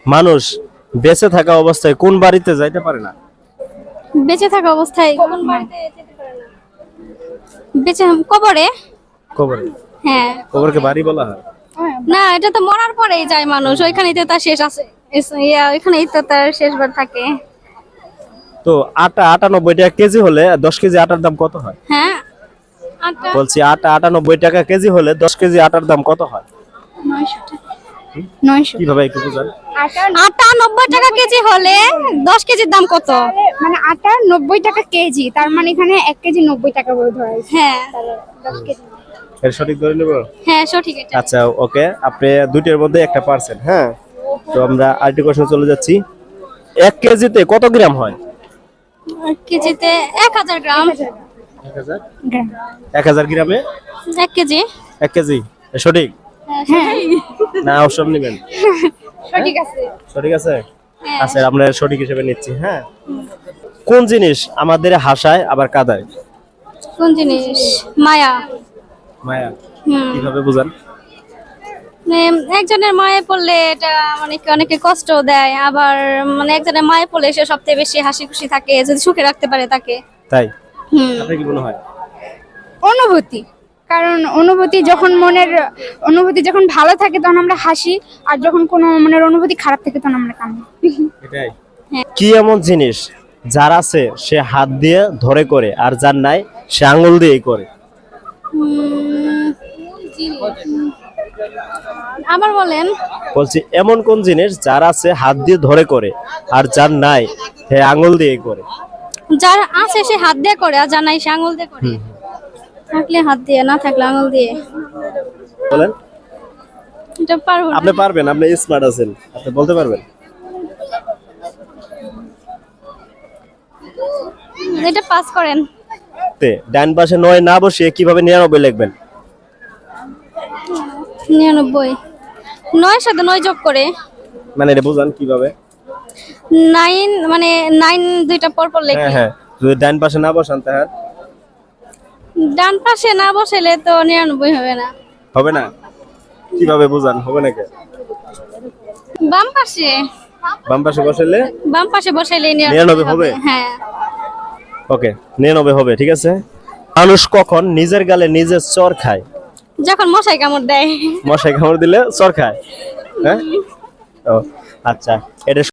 মানুষ বেঁচে থাকা অবস্থায় কোন বাড়িতে যাইতে পারে না? বেঁচে থাকা অবস্থায় কোন বাড়িতে যেতে পারে না? বেঁচে কবরে। কবরে। হ্যাঁ। কবরকে বাড়ি বলা হয়? না, এটা তো মরার পরেই যায় মানুষ, ওইখানেই তো তার শেষ আছে। ওইখানেই তো তার শেষবার থাকে। তো আটা 98 টাকা কেজি হলে 10 কেজি আটার দাম কত হয়? হ্যাঁ, আটা বলছি আটা 98 টাকা কেজি হলে 10 কেজি আটার দাম কত হয়? 900 টাকা। 900। কিভাবে একটু বুঝান? আটা 90 টাকা কেজি হলে 10 কেজির দাম কত? মানে আটা 90 টাকা কেজি, তার মানে এখানে 1 কেজি 90 টাকা বলে ধরা হয়েছে। হ্যাঁ। তাহলে 10 কেজি। এর সঠিক ধরে নেব? হ্যাঁ, সঠিক এটা। আচ্ছা ওকে, আপনি দুইটার মধ্যে একটা পারছেন। হ্যাঁ, তো আমরা আরেকটি কোশ্চেন চলে যাচ্ছি। 1 কেজিতে কত গ্রাম হয়? কেজিতে 1000 গ্রাম। 1000 গ্রাম। 1000 গ্রামে 1 কেজি। 1 কেজি সঠিক হ্যাঁ। না অপশন নেবেন? সঠিক আছে। সঠিক আছে। হ্যাঁ। আচ্ছা আমরা সঠিক হিসেবে নিচ্ছি। হ্যাঁ, কোন জিনিস আমাদের হাসায় আবার কাঁদায়? কোন জিনিস? মায়া। মায়া। হুম। কিভাবে বুঝান? একজনের মায়ে পড়লে এটা অনেকে কষ্ট দেয়, আবার একজনের মায়ে পড়লে সে সবথেকে বেশি হাসি খুশি থাকে যদি সুখে রাখতে পারে তাকে। তাই হুম। আপনার কি মনে হয়? অনুভূতি, কারণ অনুভূতি যখন ভালো থাকে তখন আমরা হাসি, আর যখন কোনো মনের অনুভূতি খারাপ থাকে তখন আমরা কান্দি। এটাই। কি এমন জিনিস যার আছে সে হাত দিয়ে ধরে করে, আর যার নাই সে আঙ্গুল দিয়েই করে? আবার বলেন। বলছি এমন কোন জিনিস যার আছে হাত দিয়ে ধরে করে, আর যার নাই সে আঙ্গুল দিয়েই করে? যার আছে সে হাত দিয়ে করে, আর যার নাই সে আঙুল দিয়ে করে। থাকলে হাত দিয়ে, না থাকলে আঙুল দিয়ে। বলেন। এটা পারবো না। আপনি পারবেন, আপনি স্মার্ট আছেন, আপনি বলতে পারবেন। এটা পাস করেন। ডান পাশে 9 না বসিয়ে কিভাবে 99 লিখবেন? 99 9 সাথে 9 যোগ করে। মানে এটা বুঝান কিভাবে? 9 9 দুইটা পর পর হ্যাঁ লিখি। হ্যাঁ, যদি ডান পাশে না বসান তাহলে ডান পাশে না বসাইলে তো 99 হবে না। হবে না। কিভাবে বুঝান? হবে নাকি? বাম পাশে। বাম পাশে বসাইলে বাম পাশে বসাইলে 99 হবে? হ্যাঁ। ওকে, 99 হবে। ঠিক আছে। মানুষ কখন নিজের গালে নিজে চর খায়? যখন মশাই কামড় দেয়। মশাই কামড় দিলে চর খায়? হ্যাঁ। ও আচ্ছা, এটা